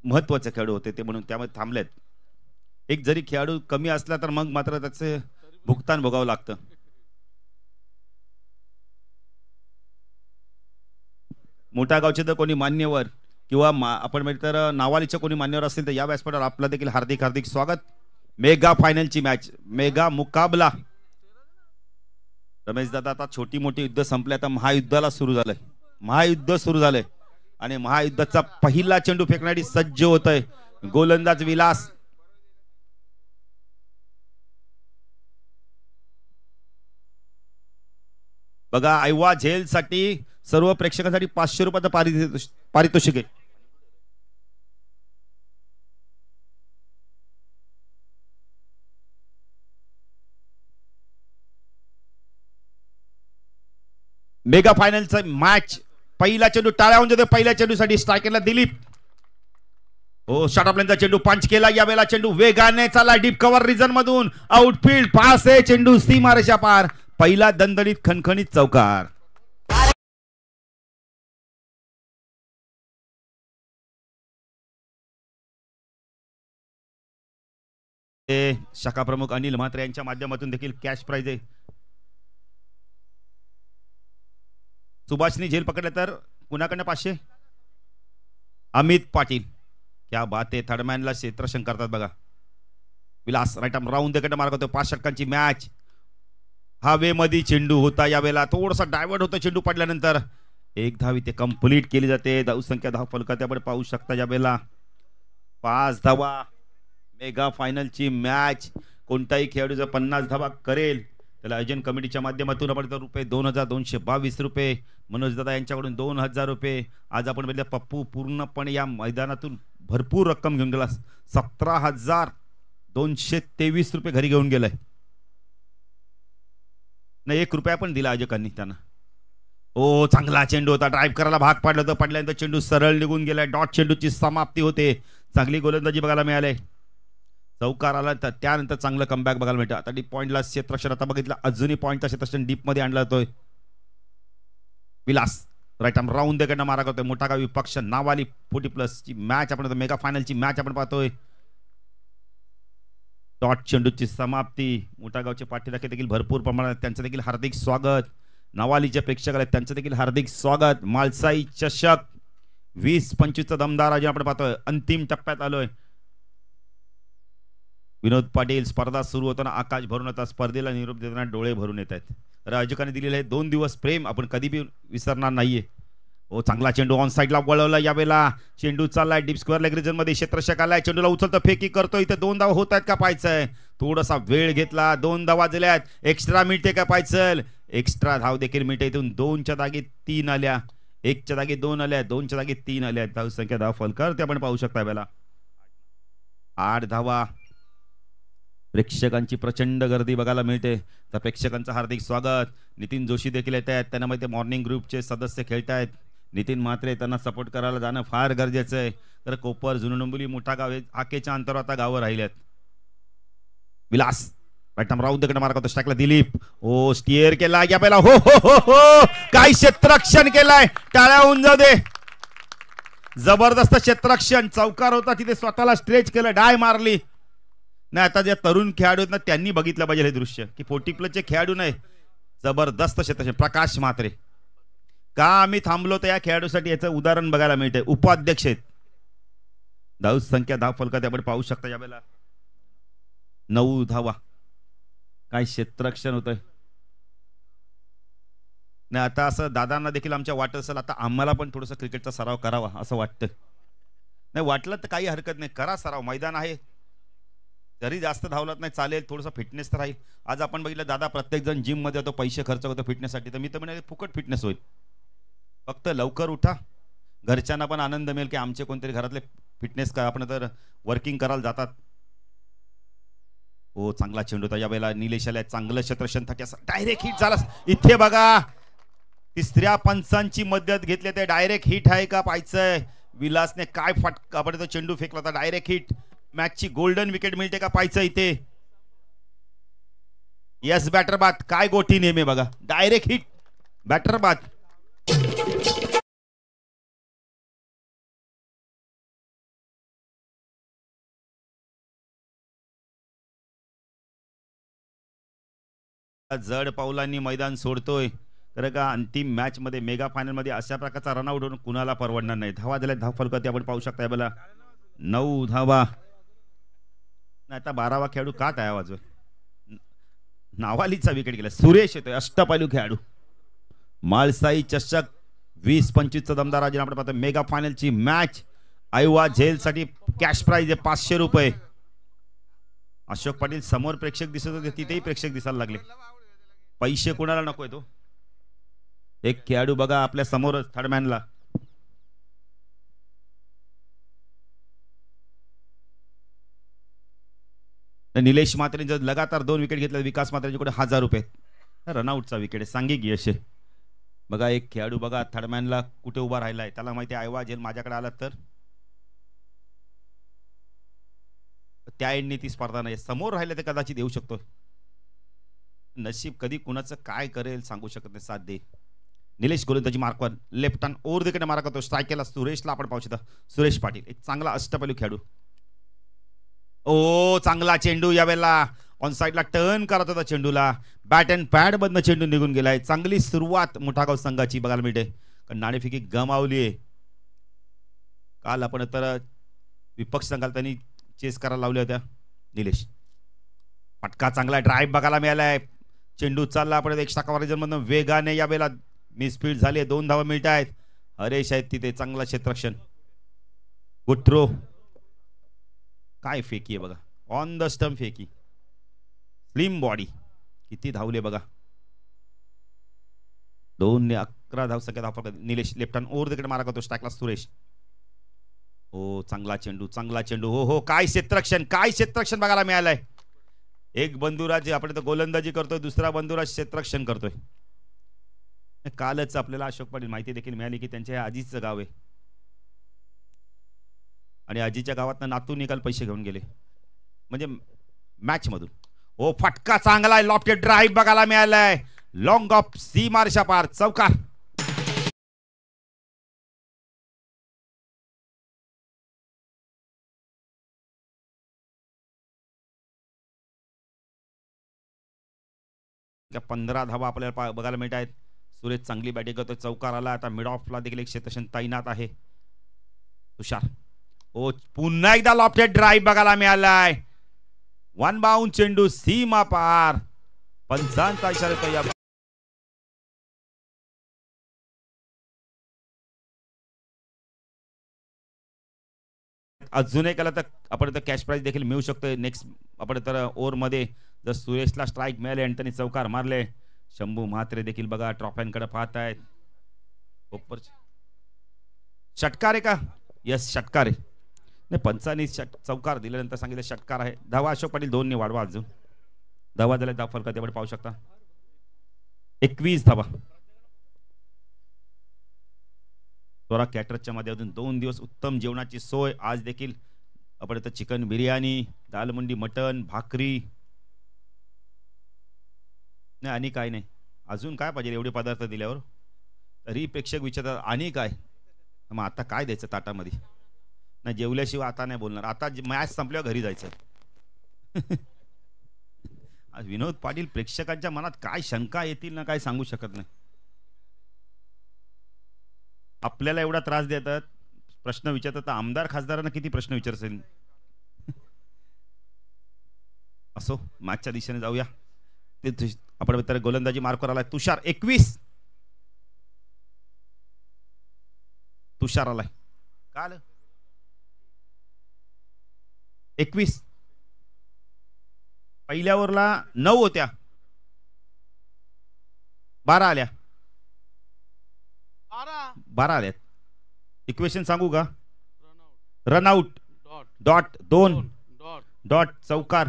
महत्वाचे खेळाडू होते ते, म्हणून त्यामध्ये थांबलेत. एक जरी खेळाडू कमी असला तर मग मात्र त्याचे भुगतान भोगावं लागतं. मोठ्या गावचे जर कोणी मान्यवर किंवा आपण म्हणजे तर नावालीचे कोणी मान्यवर असतील तर या व्यासपीठावर आपलं देखील हार्दिक हार्दिक स्वागत. मेगा फायनलची मॅच, मेगा मुकाबला. रमेश दादा, आता छोटी मोठी युद्ध संपले, आता महायुद्धाला सुरू झालंय. महायुद्ध सुरू झालंय आणि महायुद्धाचा पहिला चेंडू फेकण्यासाठी सज्ज होत आहे गोलंदाज विलास. बघा, आयवा झेल साठी सर्व प्रेक्षकांसाठी 500 रुपयाचं पारितोषिक आहे. मेगा फायनलचा मॅच, पहिला चेंडू टाळ्या होऊन जाते. पहिल्या चेंडूसाठी स्ट्रायकरला दिलीप. हो, शॉर्टअपलाईनचा चेंडू पंच केला. यावेळेला चेंडू वेगाने चालला डीप कव्हर रिजन मधून. आउटफील्ड पास आहे, चेंडू सीमारेषा पार. पहिला दणदणीत खणखणीत चौकार. शाखा प्रमुख अनिल म्हात्रे यांच्या माध्यमातून देखील कॅश प्राइज आहे. सुभाषनी झेल पकडले तर कुणाकडनं 500? अमित पाटील. क्या बात आहे, थर्डमॅनला क्षेत्ररक्षण करतात बघा. विलास राईट आर्म राऊंड देखील मार्ग होतो. 5 षटकांची मॅच. हवेमध्ये चेंडू होता, यावेळेला थोडासा डायव्हर्ट होतो चेंडू पडल्यानंतर. एक धाव इथे कंप्लीट केली जाते. धावसंख्या 10 फलकात आपण पाहू शकता. यावेळेला 5 धावा. मेगा फायनलची मॅच. कोणताही खेळाडू जर 50 धावा करेल त्याला आयोजन कमिटीच्या माध्यमातून आपण रुपये 2222 रुपये, मनोज दादा यांच्याकडून 2000 रुपये. आज आपण बघितलं पप्पू पूर्णपणे या मैदानातून भरपूर रक्कम घेऊन गेला. 17,223 रुपये घरी घेऊन गेलाय. नाही, 1 रुपया पण दिला आयोजकांनी त्यांना. ओ, चांगला चेंडू होता, ड्राईव्ह करायला भाग पाडलं होतं. पडल्यानंतर चेंडू सरळ निघून गेलाय. डॉट चेंडूची समाप्ती होते. चांगली गोलंदाजी बघायला मिळाली. चौकार आला तर त्यानंतर चांगलं कमबॅक बघायला मिळतं. आता डीप पॉइंटला क्षेत्ररक्षण, आता बघितलं अजूनही पॉइंटचा क्षेत्ररक्षण डीप मध्ये आणला जातोय. विलास राईट आर्म राऊंड देखील मारा करतोय. मोठा गाव विपक्ष नावाली 40+ ची मॅच आपण मेगा फायनलची मॅच आपण पाहतोय. डॉट चेंडूची समाप्ती. मोठा गावचे पाठीराखे देखील भरपूर प्रमाणात, त्यांचं देखील हार्दिक स्वागत. नावालीचे प्रेक्षक आहेत त्यांचं देखील हार्दिक स्वागत. मालसाई चषक 20-25चा दमदार आज आपण पाहतोय. अंतिम टप्प्यात आलोय. विनोद पाटील, स्पर्धा सुरू होताना आकाश भरून येतात, स्पर्धेला निरोप देताना डोळे भरून येत आहेत. आयोजकांनी दिलेले 2 दिवस प्रेम आपण कधी बी विसरणार नाहीये. ओ, चांगला चेंडू ऑन साईडला वळवला. यावेळेला चेंडू चाललाय डीप स्क्वेअर लेग रिजन मध्ये. क्षेत्ररक्षक आलाय, चेंडूला उचलतो, फेकी करतो. इथे 2 धावा होत आहेत का पाहायचंय. थोडासा वेळ घेतला. 2 धावा दिल्यात. एक्स्ट्रा मिळते का पाहायचं. एक्स्ट्रा धाव देखील मिळते. इथून 2च्या जागी 3 आल्या, 1च्या जागी 2 आल्या, 2च्या जागी 3 आल्या. धाव संख्या 10 फलकर ते आपण पाहू शकता. यावेळेला 8 धावा. प्रेक्षकांची प्रचंड गर्दी बघायला मिळते. तर प्रेक्षकांचं हार्दिक स्वागत. नितीन जोशी देखील येत आहेत. त्यांना माहिती मॉर्निंग ग्रुपचे सदस्य खेळत आहेत. नितीन म्हात्रे, त्यांना सपोर्ट करायला जाणं फार गरजेचं आहे. तर कोपर, जुनडोंबिवली, मोठा गाव हे आकेच्या अंतरावर आता गावं राहिल्यात. विलास राईट आर्म राऊंड देखील मारा करतो. स्ट्राईकला दिलीप. ओ, स्टिअर केला. या पहिला हो हो हो हो काय क्षेत्ररक्षण केलाय. टाळ्या होऊन जाऊ दे. जबरदस्त क्षेत्ररक्षण. चौकार होता तिथे, स्वतःला स्ट्रेच केलं, डाय मारली. नाही, आता जे तरुण खेळाडू आहेत ना त्यांनी बघितलं पाहिजे हे दृश्य की 40+ खेळाडू नाही, जबरदस्त क्षेत्ररक्षण. प्रकाश म्हात्रे, का आम्ही थांबलो तर या खेळाडूसाठी याचं उदाहरण बघायला मिळते. उपाध्यक्ष आहेत. धाव संख्या 10 फलकात आपण पाहू शकता. यावेळेला 9 धावा. काय क्षेत्ररक्षण होतंय. नाही, आता असं दादांना देखील आमच्या वाटत असेल आता आम्हाला पण थोडंसं क्रिकेटचा सराव करावा असं वाटतं. नाही, वाटलं तर काही हरकत नाही, करा सराव. मैदान आहे, जरी जास्त धावलात नाही चालेल, थोडंसं फिटनेस तर राहील. आज आपण बघितलं दादा प्रत्येक जण जिम मध्ये होतो, पैसे खर्च होतो फिटनेससाठी. तर मी तर म्हणे फुकट फिटनेस होईल. फक्त लवकर उठा, घरच्यांना पण आनंद मिळेल की आमचे कोणतरी घरातले फिटनेस का आपण तर वर्किंग करायला जातात. हो, चांगला चेंडू होता. यावेळेला निलेश आलाय, चांगलं क्षेत्ररक्षण डायरेक्ट हिट झाला. इथे बघा, तिसऱ्या पंचांची मदत घेतली, ते डायरेक्ट हिट आहे का पाहायचंय. विलासने काय फटका आपण तो चेंडू फेकला होता, डायरेक्ट हिट. मॅचची गोल्डन विकेट मिळते का पाहायचं इथे. यस, बॅटर बाद. काय गोटी नेमे बघा, डायरेक्ट हिट, बॅटर बाद. जड पावलांनी मैदान सोडतोय. खरं का अंतिम मॅच मध्ये मेगा फायनल मध्ये अशा प्रकारचा रनआउट होऊन कुणाला परवडणार नाही. धावा दिल्या धाव फलकावरती आपण पाहू शकता. बला 9 धावा. नाही आता 12वा खेळाडू का टाळ्या वाजव. नावालीचा विकेट गेला. सुरेश येतोय अष्टपैलू खेळाडू. माळसाई चषक 20-25 चा दमदार राजीनामा आपण पाहतो. मेगा फायनलची मॅच. आयवा झेल साठी कॅश प्राइज आहे 500 रुपये. अशोक पाटील समोर प्रेक्षक दिसत होते तिथेही प्रेक्षक दिसायला लागले. पैसे कोणाला नकोय तो. एक खेळाडू बघा आपल्या समोरच थर्डमॅनला. निलेश मात्रे जर लगातार 2 विकेट घेतले. विकास मात्रेच्याकडे 1000 रुपये. रनआउटचा विकेट आहे. सांघिक यश आहे. बघा एक खेळाडू बघा थर्डमॅनला कुठे उभा राहिलाय. त्याला माहिती आहे आयवा झेल माझ्याकडे आला तर त्या एंडनी ती स्पर्धा नाही. समोर राहिले तर कदाचित येऊ शकतो. नशीब कधी कुणाचं काय करेल सांगू शकत नाही. साथ दे. निलेश गोलंदाजी मार्कवर left hand over the wicket मारा करतो. स्ट्रायकेला सुरेशला आपण पाहू शकता. सुरेश पाटील एक चांगला अष्टपैलू खेळाडू. ओ चांगला चेंडू यावेळेला ऑन साइडला टर्न करत होता चेंडूला. बॅट अँड पॅड मधनं चेंडू निघून गेलाय. चांगली सुरुवात मुठागाव संघाची बघायला मिळते. कारण नाणेफेकी गमावली आहे. काल आपण तर विपक्ष संघाला त्यांनी चेस करायला लावल्या होत्या. निलेश पटका चांगला ड्राईव्ह बघायला मिळालाय. चेंडू चालला आपण एक्स्ट्रा कव्हरेज मधून वेगाने यावेळेला मिसफील्ड झाली. 2 धावा मिळत आहेत. हरेश आहेत तिथे चांगला क्षेत्ररक्षण. Good throw. काय फेकी आहे बघा. ऑन द स्टंप फेकी. Slim body. किती धावले बघा. 2 ने 11 धावसंख्या धाव. Nilesh left hand over the wicket मारा करतो. स्ट्राईकला सुरेश. हो चांगला चेंडू चांगला चेंडू. हो हो काय क्षेत्ररक्षण काय क्षेत्ररक्षण बघायला मिळालंय. एक बंधुराज आपण तर गोलंदाजी करतोय. दुसरा बंधुराज क्षेत्ररक्षण करतोय. कालच आपल्याला अशोक पाटील माहिती देखील मिळाली की त्यांच्या आजीचं गाव आहे आणि आजीच्या गावातनं नातू निकाल पैसे घेऊन गेले म्हणजे मॅच मधून. ओ फटका चांगला आहे. लॉफ्टेड ड्राईव्ह बघायला मिळालाय. लॉंग ऑफ सीमारेषा पार चौकार. त्या 15 धावा आपल्याला बघायला मिळत आहेत. सुरेश चांगली बॅटिंग करतोय. चौकार आला. आता मिड ऑफला देखील एक क्षेत्ररक्षण तैनात आहे. तुषार. ओ पुन्हा एकदा लॉफ्टेड ड्राईव्ह बघायला मिळालाय. 1 बाउंड चेंडू सीमा पार. पंचांचा इशारा या अजून एक आला तर आपण तर कॅश प्राइज देखील मिळू शकतो. नेक्स्ट आपण तर ओव्हर मध्ये जर सुरेशला स्ट्राईक मिळाले आणि त्यांनी चौकार मारले. शंभू म्हात्रे देखील बघा ट्रॉफ्यांकडे पाहत आहेत. षटकार आहे का. यस षटकार आहे. नाही पंचांनी चौकार दिल्यानंतर सांगितलं षटकार आहे. धावा अशोक पाटील 2 ने वाढवा. अजून धावा झाल्या धाव फलकात आपण पाहू शकता. 21 धावा. स्वरा कॅटरच्या माध्यमातून 2 दिवस उत्तम जेवणाची सोय. आज देखील आपण इथं चिकन बिर्याणी दालमुंडी मटन भाकरी नाही आणि काय नाही. अजून काय पाहिजे एवढे पदार्थ दिल्यावर. तरी प्रेक्षक विचारतात आणि काय. मग आता काय द्यायचं ताटामध्ये. नाही जेवल्याशिवाय आता नाही बोलणार. आता मॅच संपल्यावर घरी जायचं. आज विनोद पाटील प्रेक्षकांच्या मनात काय शंका येतील ना काय सांगू शकत नाही. आपल्याला एवढा त्रास देतात प्रश्न विचारतात. आमदार खासदारांना किती प्रश्न विचारतील. असो मॅचच्या दिशेने जाऊया. ते आपण तर गोलंदाजी मार्कवर आलाय. तुषार 21. तुषार आलाय काल 21. पहिल्या ओव्हरला 9 होत्या 12 आल्या. 12 आल्यात. इक्वेशन सांगू का. रनआउट डॉट 2 डॉट चौकार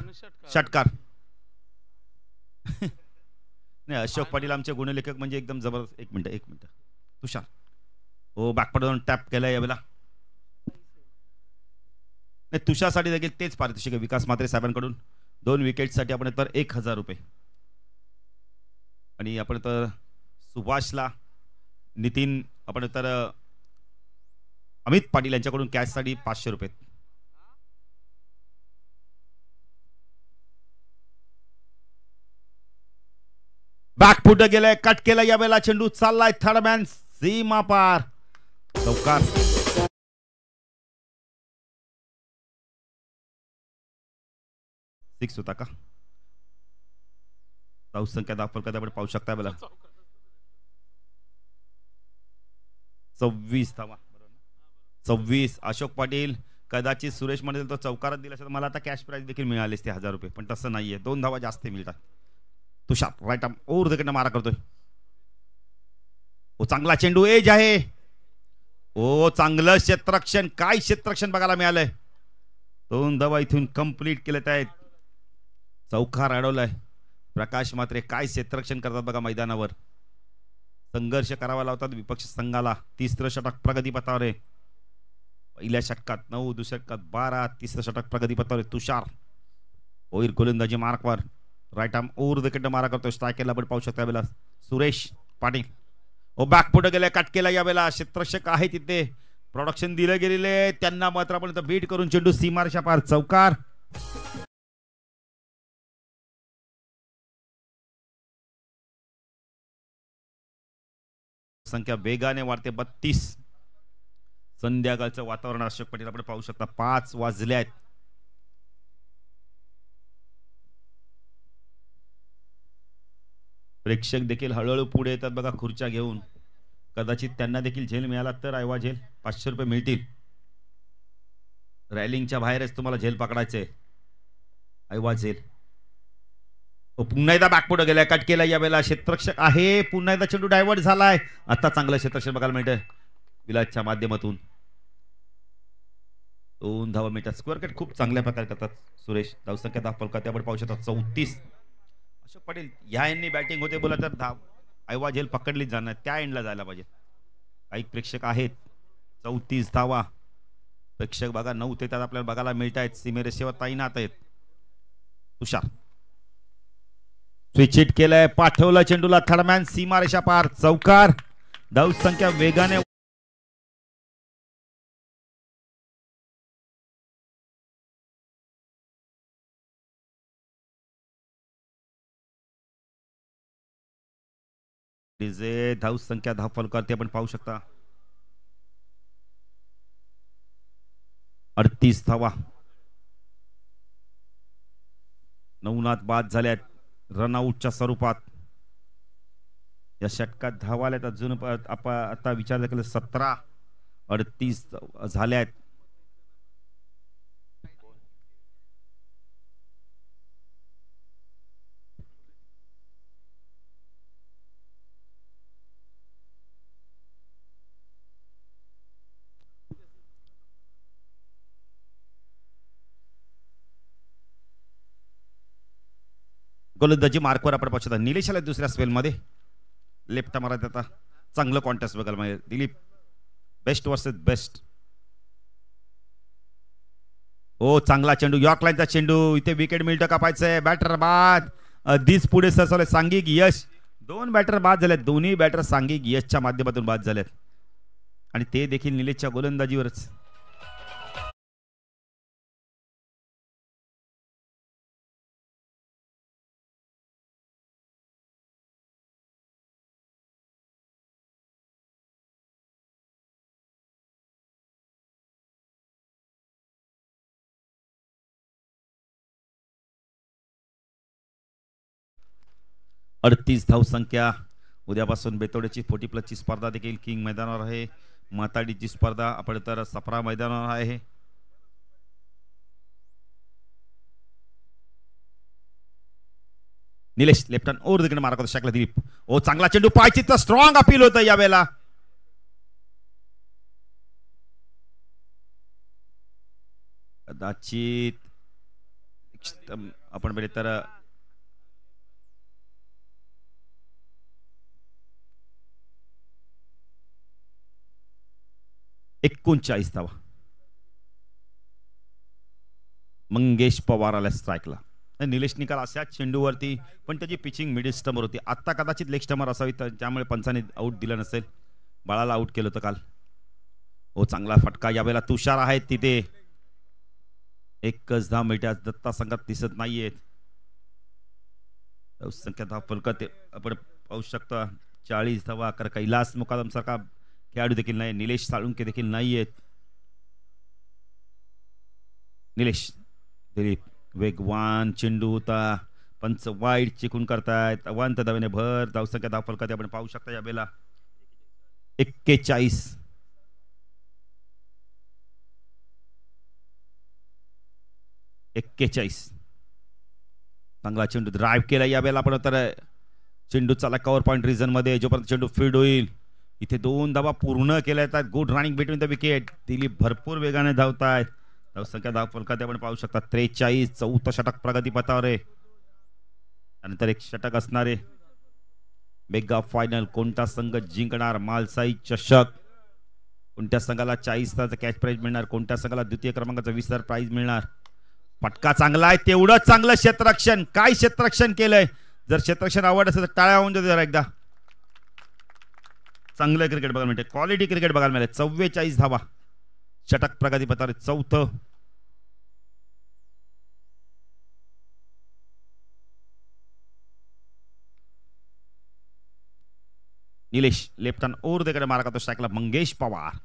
षटकार. नाही अशोक पाटील आमचे गुणलेखक म्हणजे एकदम जबरदस्त. एक मिनिट तुषार. हो बॅकपट जाऊन टॅप केलाय यावेळेला. नाही तुषारसाठी देखील तेच पारितोषिक आहे विकास म्हात्रे साहेबांकडून. 2 विकेटसाठी आपण तर 1000 रुपये. आणि आपण तर सुभाषला नितीन आपण तर अमित पाटील यांच्याकडून कॅशसाठी 500 रुपये. बॅकफुट गेलाय, कट केला या वेळेला चेंडू चाललाय थर्ड मॅन सीमा पार, चौकार. सिक्स होता का? संख्या दाखल करता आपण पाहू शकता मला 26 धावा. 26. अशोक पाटील कदाचित सुरेश म्हणेल तो चौकारात दिला असेल, मला आता कॅश प्राइज देखील मिळाली असते 1000 रुपये, पण तसं नाहीये. 2 धावा जास्त मिळतात. तुषार राईट आर्म ओव्हर द मारा करतोय. ओ चांगला चेंडू एज आहे. ओ चांगलं क्षेत्ररक्षण, काय क्षेत्ररक्षण बघायला मिळालंय. 2 धावा इथून कंप्लीट केलेत आहेत. चौकार अडवलाय. प्रकाश मात्रे काय क्षेत्ररक्षण करतात बघा मैदानावर. संघर्ष करावा लावतात विपक्ष संघाला. 30रं षटक प्रगतीपथावर आहे. पहिल्या षटकात 9, दुसऱ्या षटकात 12, 30रं षटक प्रगतीपथावर आहे. तुषार होईल गोलंदाजी मार्कवर. Right arm over the wicket मारा करतोय. स्ट्रायकरला आपण पाहू शकता यावेळेला सुरेश पाटील. ओ बॅक पुढे गेले, कट केला यावेळेला. क्षेत्ररक्षक आहे तिथे, प्रोडक्शन दिले गेलेले त्यांना मात्र आपण बीट करून चेंडू सीमारेषा पार, चौकार. संख्या वेगाने वाढते 32. संध्याकाळचं वातावरण अशोक पाटील आपण पाहू शकता. 5 वाजले आहेत. प्रेक्षक देखील हळूहळू पुढे येतात बघा खुर्च्या घेऊन. कदाचित त्यांना देखील झेल मिळाला तर ऐवा झेल 500 रुपये मिळतील. रॅलिंगच्या बाहेरच तुम्हाला झेल पकडायचे. ऐवा झेल. पुन्हा एकदा बॅकपुढे गेलाय, कट केला यावेळेला. क्षेत्ररक्षक आहे. पुन्हा एकदा चेंडू डायव्हर्ट झालाय. आता चांगलं क्षेत्ररक्षण बघायला मिळतंय विलासच्या माध्यमातून. 2 धावा मिळतात. स्क्वेअर कट खूप चांगल्या प्रकारे करतात सुरेश. धावसंख्या दाखल करते आपण पाहू शकता 34. अशोक पाटील या एंडनी बॅटिंग होते बोला तर ऐवा झेल पकडलीच जाणार, त्या एंडला जायला पाहिजे. काही प्रेक्षक आहेत. 34 धावा. प्रेक्षक बघा 9 ते त्यात आपल्याला बघायला मिळत आहेत. सीमेरेषेवर तैनात आहेत. तुषार स्विच हिट केलंय, पाठवलं चेंडूला थर्डमॅन सीमारेषा पार, चौकार. धाव संख्या वेगाने धाव संख्या धावफल करते आपण पाहू शकता 38 धावा. 9 नाद बाद झाल्यात रनआउटच्या स्वरूपात. या षटकात धावाल्यात अजून आपण आता विचार केला 17. 38 झाल्यात. गोलंदाजी मार्कवर आपण पाहू शकता. निलेश आला दुसऱ्या स्पेल मध्ये. लेफ्ट मारत आता चांगलं कॉन्टेस्ट बघायला मिळेल. Dilip best versus best. Oh चांगला चेंडू, यॉर्क लाईनचा चेंडू. इथे विकेट मिळतं कापायचंय. बॅटर बाद. दिस पुढे सरसवले. सांघिक यश. 2 बॅटर बाद झालेत. दोन्ही बॅटर सांघिक यशच्या माध्यमातून बाद झालेत आणि ते देखील निलेशच्या गोलंदाजीवरच. अडतीस धाव संख्या. उद्यापासून बेतोड्याची 40+ ची स्पर्धा देखील किंग मैदानावर आहे. माताडीची स्पर्धा आपण तर सफरा मैदानावर आहे. निलेश लेफ्ट हँड ओव्हर तिकडे मारत शकला. दिलीप ओ चांगला चेंडू. पायचीचा स्ट्रॉंग अपील होतं यावेळेला. कदाचित आपण बरे तर 39 धावा. मंगेश पवार आला स्ट्राईकला. निलेश निकाल अशाच चेंडूवरती, पण त्याची पिचिंग मिडिल स्टंबर होती. आता कदाचित लेग स्टंबर असावी, त्यामुळे पंचाने आउट दिला नसेल. बाळाला आउट केलं होतं काल. हो चांगला फटका यावेळेला. तुषार आहेत तिथे. एकच धाव मिळते. दत्ता संघात दिसत नाहीयेत. संख्या धाव फलकात आपण पाहू शकता 40 धावा. कर कैलास मुकादम सारखा खेळाडू देखील नाही. निलेश साळुंके देखील नाही आहेत. निलेश दिलीप वेगवान चेंडू होता. पंच वाईट चिकून करतायत. अवांत धावेने भर. धावसंख्या धाव फलकात आपण पाहू शकता या बेला 41. चांगला चेंडू ड्राईव्ह केला या बेला आपण. तर चेंडू चाला कव्हर पॉईंट रिझन मध्ये. जोपर्यंत चेंडू फील्ड होईल इथे 2 धावा पूर्ण केल्या आहेत. Good running between the wicket. Dilip भरपूर वेगाने धावतायत. धावसंख्या धाव फलकात आपण पाहू शकता 43. चौथा षटक प्रगती पथावर आहे. त्यानंतर एक षटक असणारे मेगा फायनल. कोणता संघ जिंकणार मालसाई चषक? कोणत्या संघाला 40,000 कॅश प्राइज मिळणार? कोणत्या संघाला द्वितीय क्रमांकाचा 20,000 प्राइज मिळणार? फटका चांगला आहे. तेवढं चांगलं क्षेत्ररक्षण. काय क्षेत्ररक्षण केलंय. जर क्षेत्ररक्षण आवड असेल तर टाळ्या होऊन जरा एकदा. चांगलं क्रिकेट बघायला मिळते. क्वालिटी क्रिकेट बघायला मिळेल. 44 धावा. षटक प्रगती पथावर चौथं. निलेश लेफ्ट हँड ओव्हर देकडे मारा करतो. स्ट्राईकला मंगेश पवार.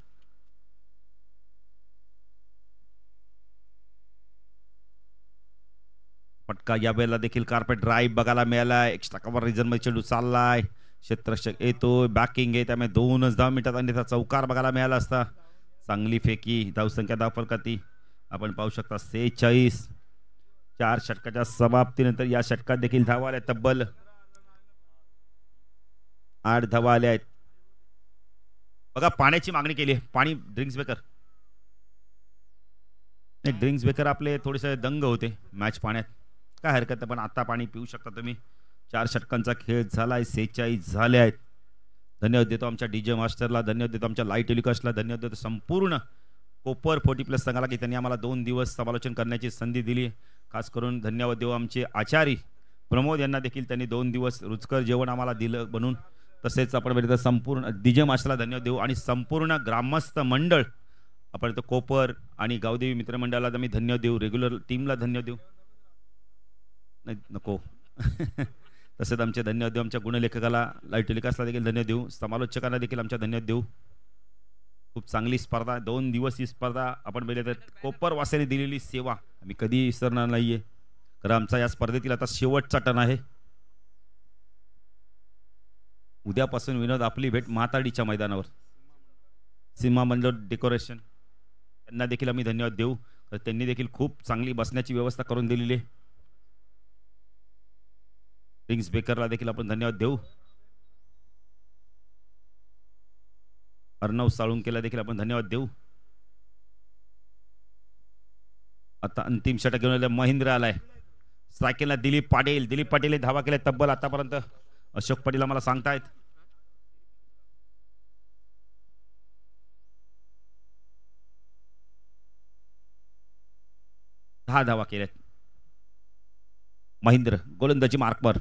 फटका या वेळेला देखील कार्पेट ड्राईव्ह बघायला मिळाला. एक्स्ट्रा कव्हर रिजन मध्ये चेंडू चाललाय. क्षेत्ररक्षक येतोय. बॅकिंग आहे त्यामुळे 2च धाव मिळतात. आणि त्याचा चौकार बघायला मिळाला असता. चांगली फेकी. धावसंख्या धाव फलकाती आपण पाहू शकता 46. 4 षटकाच्या समाप्तीनंतर या षटकात देखील धावा आल्या. तब्बल 8 धावा आल्या आहेत. बघा पाण्याची मागणी केली आहे. पाणी ड्रिंक्स बेकर. नाही ड्रिंक्स बेकर आपले थोडेसे दंग होते मॅच पाण्यात. काय हरकत नाही पण आता पाणी पिऊ शकता तुम्ही. 4 षटकांचा खेळ झालाय. 46 झाले आहेत. धन्यवाद देतो आमच्या डीजे मास्टरला. धन्यवाद देतो आमच्या लाईव्ह टेलिकास्टला. धन्यवाद देतो संपूर्ण कोपर 40+ संघाला की त्यांनी आम्हाला 2 दिवस समालोचन करण्याची संधी दिली. खास करून धन्यवाद देऊ आमचे आचारी प्रमोद यांना देखील. त्यांनी 2 दिवस रुचकर जेवण आम्हाला दिलं बनून. तसेच आपण संपूर्ण डीजे मास्टरला धन्यवाद देऊ. आणि संपूर्ण ग्रामस्थ मंडळ आपण तो कोपर आणि गावदेवी मित्रमंडळाला आम्ही धन्यवाद देऊ. रेग्युलर टीमला धन्यवाद देऊ. नाही नको तसेच आमचे धन्यवाद देऊ. आमच्या गुणलेखकाला लाईव्ह टेलिकास्टला देखील धन्यवाद देऊ. समालोचकांना देखील आमच्या धन्यवाद देऊ. खूप चांगली स्पर्धा. 2 दिवस ही स्पर्धा आपण बघितलं तर कोपर वासियांनी दिलेली सेवा आम्ही कधी विसरणार नाहीये. कारण आमचा या स्पर्धेतील आता शेवटचा टर्न आहे. उद्यापासून विनोद आपली भेट माताडीच्या मैदानावर. सीमा मंडळ डेकोरेशन त्यांना देखील आम्ही धन्यवाद देऊ. तर त्यांनी देखील खूप चांगली बसण्याची व्यवस्था करून दिलेली आहे. ड्रिंक्स बेकरला देखील आपण धन्यवाद देऊ. अर्णव साळुंकेला देखील आपण धन्यवाद देऊ. आता अंतिम षटक घेऊन आले महेंद्र आलाय. स्ट्रायकिंगला दिलीप पाटील. दिलीप पाटील धावा केल्या तब्बल आतापर्यंत. अशोक पाटील आम्हाला सांगतायत. धावा केल्यात. महेंद्र गोलंदाजी मार्कवर.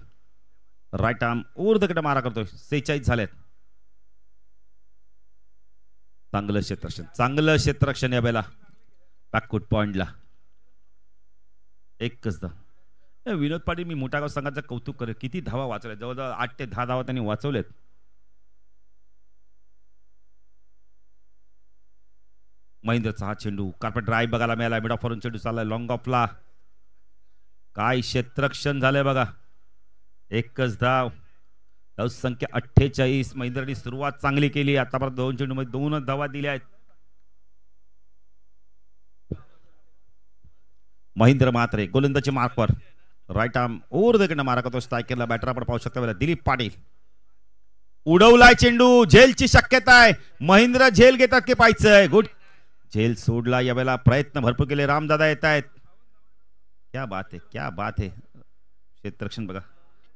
राईट आर्म ओव्हर द कडे मारा करतोय. 46 झाल्यात. चांगलं क्षेत्ररक्षण. चांगलं क्षेत्ररक्षण या बेला. बॅकफूट पॉइंटला एकच धाव. विनोद पाटील मी मोठागाव संघाचं कौतुक करेल. किती धावा वाचवल्या. जवळजवळ 8 ते 10 धावा त्यांनी वाचवलेत. महेंद्रचा हा चेंडू कार्पेट ड्राईव्ह बघायला मिळाला. मिड ऑफ वरून चेंडू चाललाय लॉंग ऑफला. काय क्षेत्ररक्षण झालंय बघा. एकच धाव. धावसंख्या 48. महेंद्रनी सुरुवात चांगली केली. आतापर्यंत 2 चेंडू मध्ये 2च धावा दिल्या आहेत. महेंद्र मात्रे गोलंदाजी मार्कवर. राईट आर्म ओव्हर द कडे मारा करतो. स्ट्रायकरला बॅटर आपण पाहू शकता. दिलीप पाटील उडवलाय चेंडू. झेलची शक्यता आहे. महेंद्र झेल घेतात की पाहायचंय. गुड झेल सोडला या वेळेला. प्रयत्न भरपूर केले. रामदादा येत आहेत. क्या बात है क्या बात है. क्षेत्ररक्षण बघा.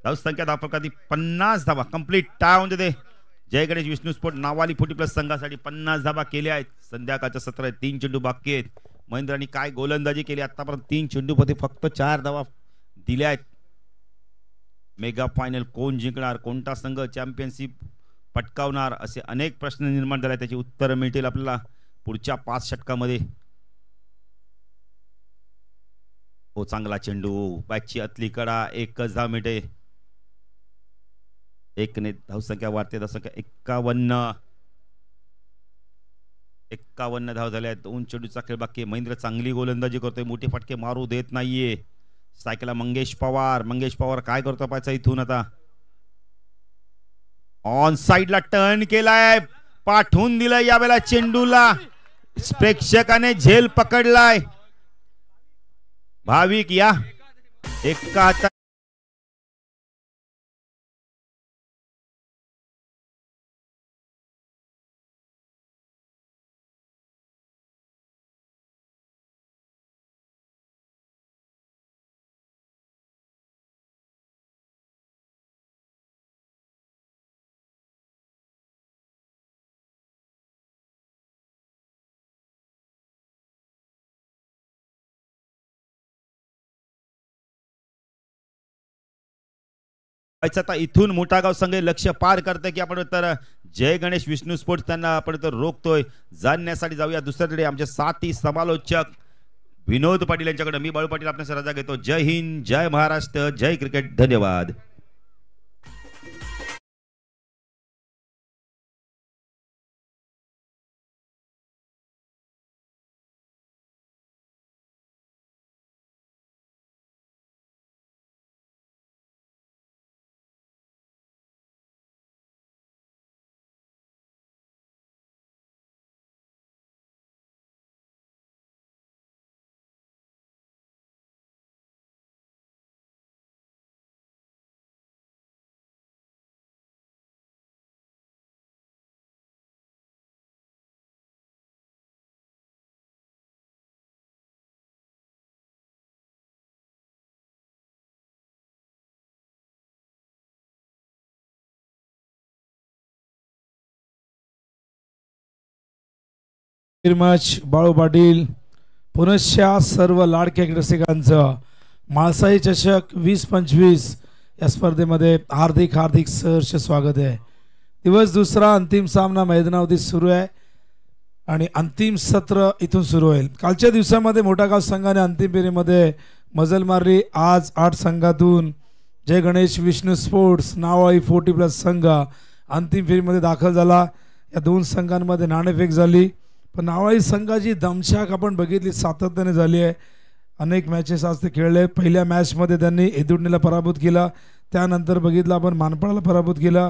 धावसंख्या धावफलकात 50 धावा कंप्लीट. टाय होऊन दे. जय गणेश विष्णू स्पोर्ट नावाली 40+ संघासाठी 50 धावा केल्या आहेत. संध्याकाळच्या 3 चेंडू बाकी आहेत. महेंद्रांनी काय गोलंदाजी केली. आतापर्यंत 3 चेंडूमध्ये फक्त 4 धावा दिल्या आहेत. मेगा फायनल कोण जिंकणार. कोणता संघ चॅम्पियनशिप पटकावणार असे अनेक प्रश्न निर्माण झाले. त्याची उत्तर मिळतील आपल्याला पुढच्या 5 षटकामध्ये. हो चांगला चेंडू. बॅटची अतली कडा. एकच धाव मिळते. एकने धावसंख्या वाढते, धावसंख्या 51 धाव झाल्या आहेत. 2 चेंडूचा खेळ बाकी आहे. महेंद्र चांगली गोलंदाजी करतोय, मोठे फटके मारू देत नाहीये. सायकलला मंगेश पवार काय करतो पाहायचा इथून. आता ऑन साइडला टर्न केलाय, पाठवून दिलाय यावेळेला चेंडूला, प्रेक्षकाने झेल पकडलाय. भाविक या एका आता इथून मोठागाव संघ लक्ष पार करते की आपण तर जय गणेश विष्णू स्पोर्ट्स त्यांना आपण तर रोखतोय. जाणण्यासाठी जाऊया दुसऱ्याकडे. आमचे साथी समालोचक विनोद पाटील यांच्याकडे मी बाळू पाटील आपल्या रजा घेतो. जय हिंद, जय महाराष्ट्र, जय क्रिकेट, धन्यवाद. मच बाळू पाटील पुनश्च सर्व लाडक्या रसिकांचं माळसाई चषक 2025 या स्पर्धेमध्ये हार्दिक हार्दिक सहर्ष स्वागत आहे. दिवस दुसरा अंतिम सामना मैदानावरती सुरू आहे आणि अंतिम सत्र इथून सुरू होईल. कालच्या दिवसामध्ये मोठागाव संघाने अंतिम फेरीमध्ये मजल मारली. आज 8 संघातून जय गणेश विष्णू स्पोर्ट्स नावाई 40+ संघ अंतिम फेरीमध्ये दाखल झाला. या 2 संघांमध्ये नाणेफेक झाली, पण नावाई संघाची दमछाक आपण बघितली सातत्याने झाली आहे. अनेक मॅचेस आज ते खेळले. पहिल्या मॅचमध्ये त्यांनी एदुडणीला पराभूत केला, त्यानंतर बघितलं आपण मानपाडाला पराभूत केला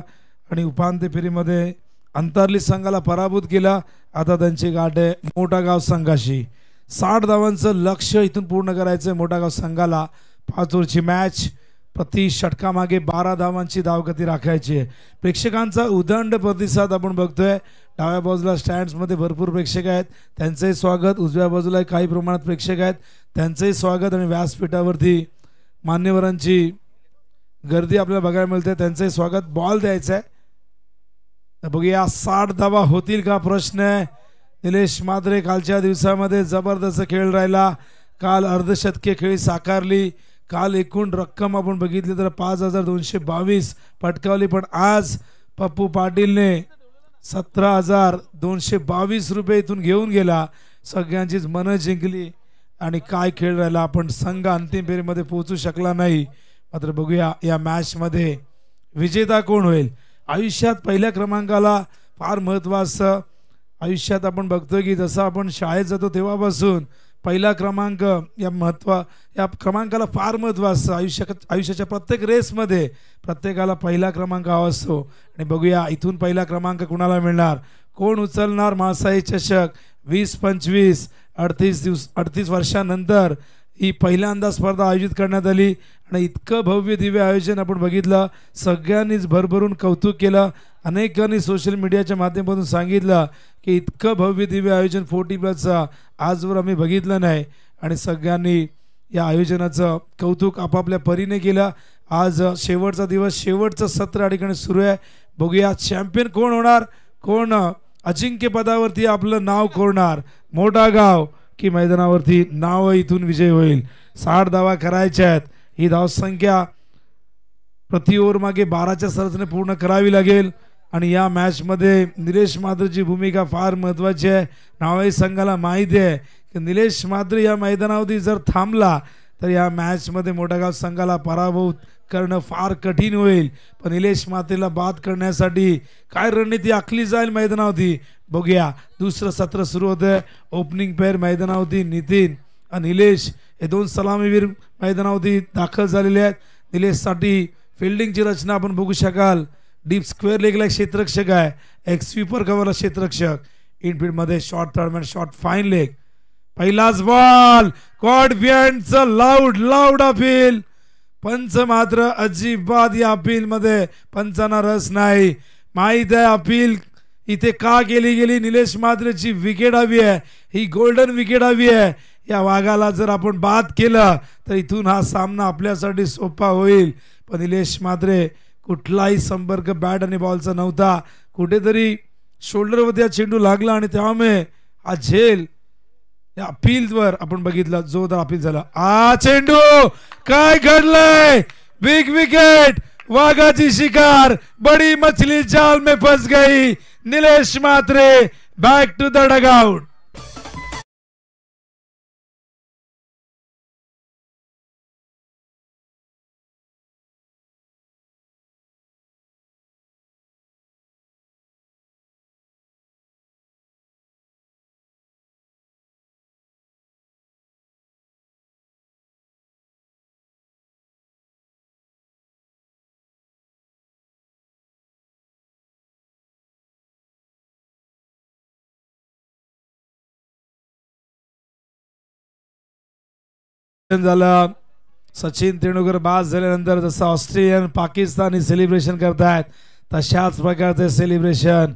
आणि उपांत्य फेरीमध्ये अंतरली संघाला पराभूत केला. आता त्यांची गाठ आहे मोठागाव संघाशी. 60 धावांचं लक्ष्य इथून पूर्ण करायचं आहे मोठागाव संघाला. 5 ओव्हरची मॅच, प्रति षटकामागे 12 धावांची धावगती राखायची आहे. प्रेक्षकांचा उदंड प्रतिसाद आपण बघतोय. डाव्या बाजूला स्टँड्समध्ये भरपूर प्रेक्षक आहेत, त्यांचंही स्वागत. उजव्या बाजूला काही प्रमाणात प्रेक्षक आहेत, त्यांचंही स्वागत. आणि व्यासपीठावरती मान्यवरांची गर्दी आपल्याला बघायला मिळते, त्यांचंही स्वागत. बॉल द्यायचा आहे, तर बघूया 60 धावा होतील का प्रश्न आहे. निलेश मात्रे कालच्या दिवसामध्ये जबरदस्त खेळ राहिला. काल अर्धशतकीय खेळी साकारली. काल एकूण रक्कम आपण बघितली तर 5222 पटकावली, पण आज पप्पू पाटीलने 17,222 रुपये इथून घेऊन गेला. सगळ्यांचीच मनं जिंकली आणि काय खेळ राहिला. आपण संघ अंतिम फेरीमध्ये पोहोचू शकला नाही. मात्र बघूया या मॅचमध्ये विजेता कोण होईल. आयुष्यात पहिल्या क्रमांकाला फार महत्त्व असतं. आयुष्यात आपण बघतोय की जसं आपण शाळेत जातो तेव्हापासून पहिला क्रमांक या क्रमांकाला फार महत्त्व असतं. आयुष्याच्या प्रत्येक रेसमध्ये प्रत्येकाला पहिला क्रमांक हवा असतो. आणि बघूया इथून पहिला क्रमांक कुणाला मिळणार, कोण उचलणार माळसाई चषक 2025. 38 वर्षानंतर ही पहिल्यांदा स्पर्धा आयोजित करण्यात आली आणि इतकं भव्य दिव्य आयोजन आपण बघितलं. सगळ्यांनीच भरभरून कौतुक केलं. अनेकांनी सोशल मीडियाच्या माध्यमातून सांगितलं की इतकं भव्य दिव्य आयोजन 40+ आजवर आम्ही बघितलं नाही. आणि सगळ्यांनी या आयोजनाचं कौतुक आपापल्या परीने केलं. आज शेवटचा दिवस, शेवटचं सत्र या ठिकाणी सुरू आहे. बघूया चॅम्पियन कोण होणार, कोण अजिंक्य पदावरती आपलं नाव कोरणार. मोठागाव की मैदानावरती नाव इथून विजय होईल. 60 धावा करायच्या आहेत. ही धावसंख्या प्रति ओव्हर मागे 12च्या सरसने पूर्ण करावी लागेल. आणि या मॅचमध्ये निलेश मात्रेची भूमिका फार महत्त्वाची आहे. नावाई संघाला माहिती आहे की निलेश मात्रे या मैदानावरती जर थांबला तर या मॅच मध्ये मोठागाव संघाला पराभूत करणं फार कठीण होईल. पण निलेश मात्रेला बाद करण्यासाठी काय रणनीती आखली जाईल मैदानावरती बघूया. दुसरं सत्र सुरू होतं. ओपनिंग पेअर मैदानावरती नितीन आणि निलेश हे दोन सलामीवीर मैदानावरती दाखल झालेले आहेत. निलेशसाठी फिल्डिंगची रचना आपण बघू शकाल. डीप स्क्वेअर लेगला एक क्षेत्ररक्षक आहे, एक स्वीपर कव्हरला क्षेत्ररक्षक. इनफील्ड मध्ये short turn short fine leg. पहिलाच बॉल कॉट बिहाइंडचं लाऊड अपील. पंच मात्र अजिबात या अपील मध्ये पंचांना रस नाही. माहित आहे अपील इथे का केली गेली. निलेश मात्रेची विकेट हवी आहे, ही गोल्डन विकेट हवी आहे. या वाघाला जर आपण बाद केलं तर इथून हा सामना आपल्यासाठी सोपा होईल. पण निलेश मात्रे कुठलाही संपर्क बॅट आणि बॉलचा नव्हता. कुठेतरी शोल्डरवरती हा चेंडू लागला आणि त्यामुळे हा झेल अपीलवर आपण बघितलं. जोरदार अपील झालं. चेंडू काय घडलंय. Big wicket. वाघाची शिकार. बड़ी मछली जाल में फंस गई. निलेश मात्रे बैक टू द डगआउट. झालं. सचिन तेंडुलकर बाद झाल्यानंतर जसं ऑस्ट्रेलियन पाकिस्तानी सेलिब्रेशन करतायत तशाच प्रकारचे सेलिब्रेशन.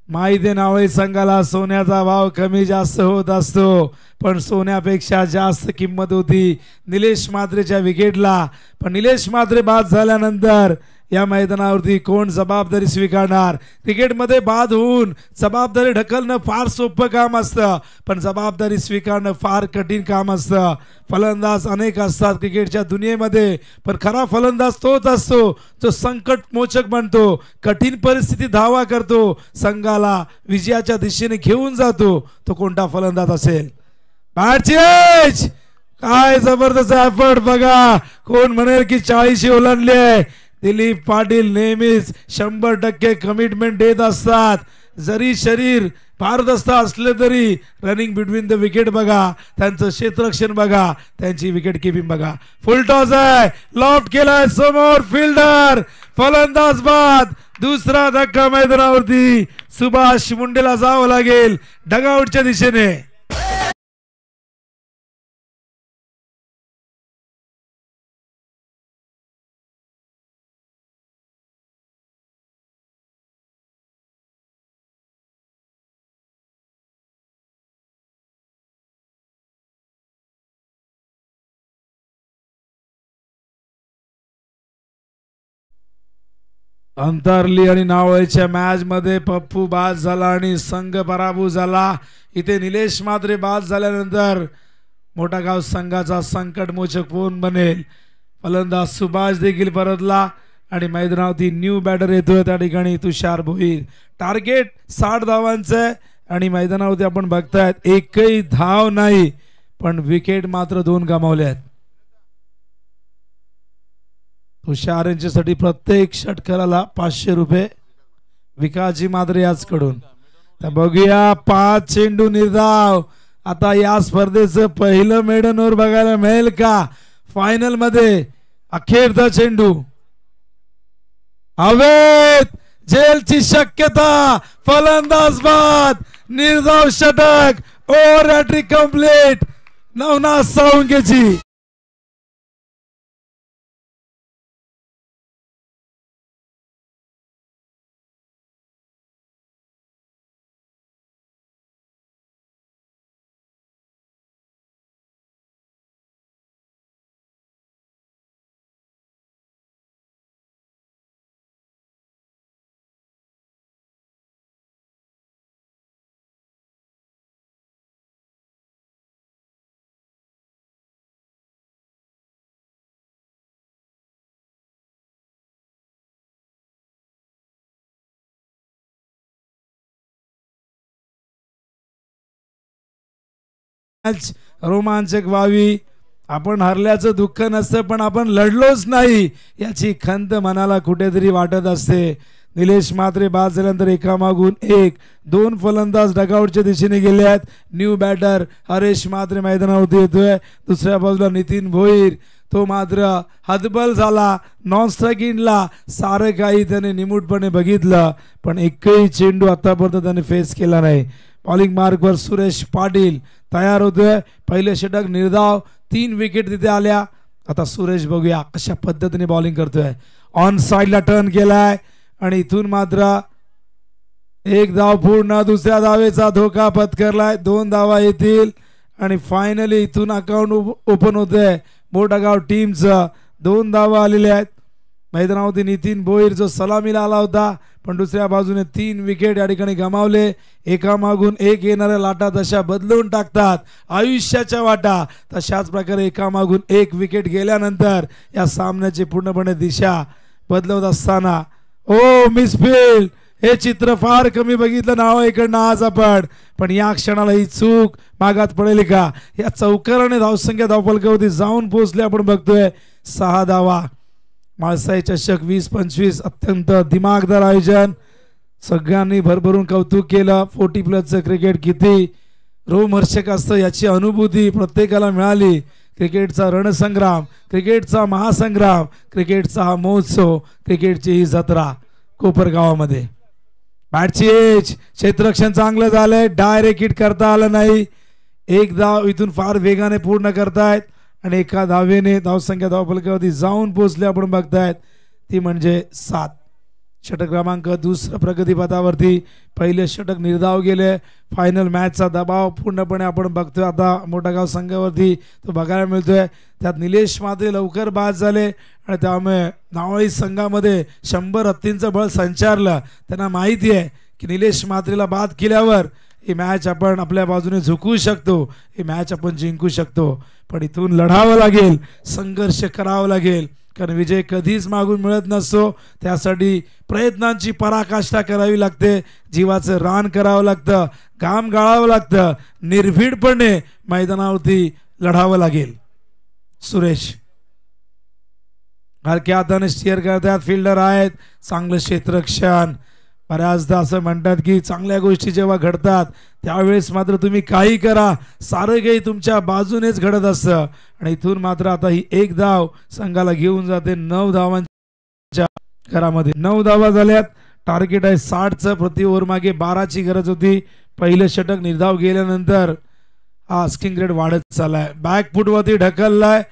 माहिती नावळी संघाला सोन्याचा भाव कमी जास्त होत असतो, पण सोन्यापेक्षा जास्त किंमत होती निलेश मात्रेच्या विकेटला. पण निलेश मात्रे बाद झाल्यानंतर या मैदानावरती कोण जबाबदारी स्वीकारणार. क्रिकेटमध्ये बाद होऊन जबाबदारी ढकलणं फार सोपं काम असतं, पण जबाबदारी स्वीकारणं फार कठीण काम असतं. फलंदाज अनेक असतात क्रिकेटच्या दुनियेमध्ये, पण खरा फलंदाज तोच असतो जो संकट मोचक बनतो, कठीण परिस्थिती धावा करतो, संघाला विजयाच्या दिशेने घेऊन जातो. तो कोणता फलंदाज असेल. बॅटचेज काय जबरदस्त एफर्ट बघा. कोण म्हणेल की 40 ओलांडले. दिलीप पाटील नेहमीच 100% कमिटमेंट देत असतात. जरी शरीर भारदस्त असले तरी रनिंग बिटवीन द विकेट बघा, त्यांचं क्षेत्ररक्षण बघा, त्यांची विकेट किपिंग बघा. फुल टॉस आहे, लॉफ्ट केलाय समोर फिल्डर. फलंदाज बाद. दुसरा धक्का मैदानावरती. सुभाष मुंडेला जावं लागेल डगआउटच्या दिशेने. अंतरली आणि नावळीच्या मॅच मध्ये पप्पू बाद झाला आणि संघ पराभूत झाला. इथे निलेश मात्रे बाद झाल्यानंतर मोठा गाव संघाचा संकटमोचक कोण बनेल. फलंदाज सुभाष देखील परतला आणि मैदानावरती न्यू बॅटर येतोय. त्या ठिकाणी तुषार भोईर. टार्गेट 60 धावांचं आणि मैदानावरती आपण बघतायत एकही धाव नाही, पण विकेट मात्र 2 गमावले आहेत. तुषार यांच्यासाठी प्रत्येक षटकाराला 500 रुपये. विकासजी मात्रे याचकडून. तर बघूया 5 चेंडू निर्धाव. आता या स्पर्धेचं पहिलं मेडन ओव्हर बघायला मिळेल का. फायनल मध्ये अखेरचा चेंडू. हवेत झेलची शक्यता. फलंदाज बाद. निर्धाव षटक. ओव्हर हॅट्रिक कंप्लीट नवनाथ साळुंकेची. रोमांचक व्हावी आपण हरल्याचं दुःख नसतं, पण आपण लढलोच नाही याची खंत मनाला कुठेतरी वाटत असते. निलेश म्हात्रे बाद झाल्यानंतर एकामागून एक 2 फलंदाज डगआउटच्या दिशेने गेले आहेत. न्यू बॅटर हरेश म्हात्रे मैदानावरती येतोय. दुसऱ्या बाजूला नितीन भोईर, तो मात्र हतबल झाला. नॉन स्ट्राईकिंगला सारं काही त्याने निमूटपणे बघितलं, पण एकही चेंडू आतापर्यंत त्याने फेस केला नाही. बॉलिंग मार्कवर सुरेश पाटील तयार होतोय. पहिले षटक निर्धाव, 3 विकेट तिथे आल्या. आता सुरेश बघूया कशा पद्धतीने बॉलिंग करतोय. ऑन साइडला टर्न केलाय आणि इथून मात्र 1 धाव पूर्ण. दुसऱ्या धावेचा धोका पत्करलाय. 2 धावा येतील आणि फायनली इथून अकाउंट ओपन होतंय मोठागाव टीमचं. 2 धावा आलेल्या आहेत. मैदानावरती नितीन भोईर जो सलामीला आला होता, पण दुसऱ्या बाजूने 3 विकेट या ठिकाणी गमावले. एकामागून एक येणाऱ्या लाटा तशा बदलून टाकतात आयुष्याच्या वाटा. तशाच प्रकारे एकामागून एक विकेट गेल्यानंतर या सामन्याची पूर्णपणे दिशा बदलवत असताना मिसफील्ड हे चित्र फार कमी बघितलं नाव इकडनं आज आपण, पण या क्षणाला ही चूक मागात पडेल का? या चौकाराने धावसंख्या धावफलकावरती जाऊन पोहोचले आपण बघतोय. 6 धावा. माळसाई चषक 20-25 अत्यंत दिमागदार आयोजन. सगळ्यांनी भरभरून कौतुक केलं. 40+ क्रिकेट किती रोमहर्षक असतं याची अनुभूती प्रत्येकाला मिळाली. क्रिकेटचा रणसंग्राम, क्रिकेटचा महासंग्राम, क्रिकेटचा हा महोत्सव, क्रिकेटची ही जत्रा कोपरगावामध्ये. बॅटची एज, क्षेत्ररक्षण चांगलं झालंय. डायरेक्ट हिट करता आलं नाही. 1 धाव इथून फार वेगाने पूर्ण करतायत आणि एका धावेने धावसंख्या धावफलकावरती जाऊन पोहोचले आपण बघतायत, ती म्हणजे 7. षटक क्रमांक 2 प्रगतीपथावरती. पहिले षटक निर्धाव गेले. फायनल मॅचचा दबाव पूर्णपणे आपण बघतोय आता मोठागाव संघावरती, तो बघायला मिळतोय. त्यात निलेश म्हात्रे लवकर बाद झाले आणि त्यामुळे नावळी संघामध्ये 100 हत्तींचं बळ संचारलं. त्यांना माहिती आहे की निलेश म्हात्रेला बाद केल्यावर ही मॅच आपण आपल्या बाजूने झुकवू शकतो, ही मॅच आपण जिंकू शकतो. पण इथून लढावं लागेल, संघर्ष करावा लागेल, कारण विजय कधीच मागून मिळत नसतो. त्यासाठी प्रयत्नांची पराकाष्ठा करावी लागते, जीवाचं रान करावं लागतं, घाम गाळावं लागतं, निर्भीडपणे मैदानावरती लढावं लागेल. सुरेश हलक्या हाताने स्टिअर करतात. फिल्डर आहेत, चांगलं क्षेत्ररक्षण. बऱ्याचदा असं म्हणतात की चांगल्या गोष्टी जेव्हा घडतात त्यावेळेस मात्र तुम्ही काही करा, सारं काही तुमच्या बाजूनेच घडत असतं. आणि इथून मात्र आता ही 1 धाव संघाला घेऊन जाते 9 धावांच्या घरामध्ये. 9 धावा झाल्यात. टार्गेट आहे 60चं. प्रति ओव्हर मागे 12ची गरज होती. पहिलं षटक निर्धाव गेल्यानंतर हा स्किंग रेट वाढत चाललाय. बॅकफुटवरती ढकललाय,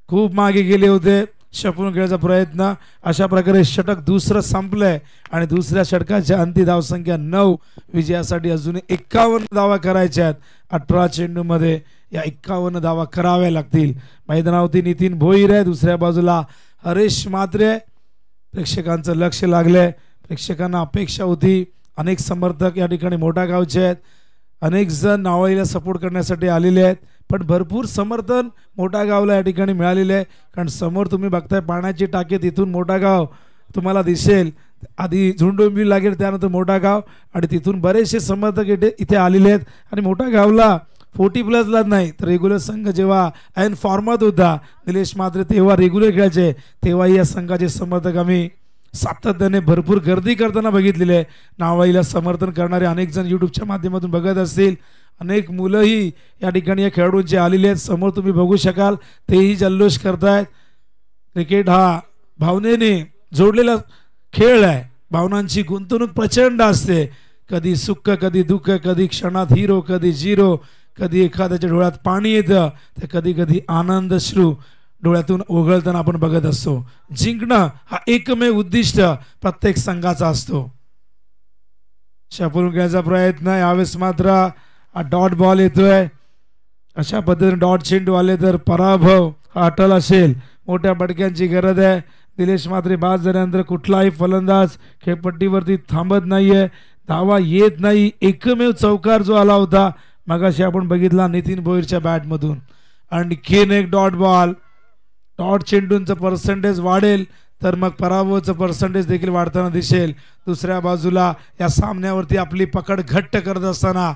खूप मागे गेले होते, शपून खेळायचा प्रयत्न. अशा प्रकारे षटक 2 संपलंय आणि दुसऱ्या षटकाच्या अंतिम धावसंख्या 9. विजयासाठी अजून 51 धावा करायच्या आहेत. 18 चेंडूमध्ये या 51 धावा कराव्या लागतील. मैदानावरती नितीन भोईर आहे, दुसऱ्या बाजूला हरेश म्हात्रे. प्रेक्षकांचं लक्ष लागलंय. प्रेक्षकांना अपेक्षा होती, अनेक समर्थक या ठिकाणी मोठ्या गावचे आहेत, अनेक जण नावळीला सपोर्ट करण्यासाठी आलेले आहेत, पण भरपूर समर्थन मोठा गावला या ठिकाणी मिळालेले आहे. कारण समोर तुम्ही बघताय पाण्याची टाकी, तिथून मोठा गाव तुम्हाला दिसेल. आधी झुंडोंबी लागेल, त्यानंतर मोठा गाव, आणि तिथून बरेचसे समर्थक इथे आलेले आहेत. आणि मोठा गावला 40+ नाही तर रेग्युलर संघ जेव्हा ऐन फॉर्मात होता निलेश म्हात्रे तेव्हा रेग्युलर खेळायचे, तेव्हाही या संघाचे समर्थक आम्ही सातत्याने भरपूर गर्दी करताना बघितलेले. नावळीला समर्थन करणारे अनेक जण यूट्यूबच्या माध्यमातून बघत असतील. अनेक मुलंही या ठिकाणी या खेळाडूंचे आलेले आहेत. समोर तुम्ही बघू शकाल, तेही जल्लोष करतायत. क्रिकेट हा भावनेने जोडलेला खेळ आहे. भावनांची गुंतवणूक प्रचंड असते. कधी सुख, कधी दुःख, कधी क्षणात हिरो, कधी झिरो, कधी एखाद्याच्या डोळ्यात पाणी येतं, तर कधी कधी आनंद श्रू डोळ्यातून ओघळताना आपण बघत असतो. जिंकणं हा एकमेव उद्दिष्ट प्रत्येक संघाचा असतो. शपून घ्यायचा प्रयत्न. यावेळेस मात्र डॉट बॉल येतोय. अशा पद्धतीने डॉट चेंडू आले तर पराभव हा अटल असेल. मोठ्या फटक्यांची गरज आहे. निलेश म्हात्रे बाद झाल्यानंतर कुठलाही फलंदाज खेळपट्टीवरती थांबत नाहीये, धावा येत नाही. एकमेव चौकार जो आला होता मगाशी आपण बघितला नितीन भोईरच्या बॅटमधून. आणखीन एक डॉट बॉल. डॉट चेंडूंचं पर्सेंटेज वाढेल तर मग पराभवाचं पर्सेंटेज देखील वाढताना दिसेल. दुसऱ्या बाजूला या सामन्यावरती आपली पकड घट्ट करत असताना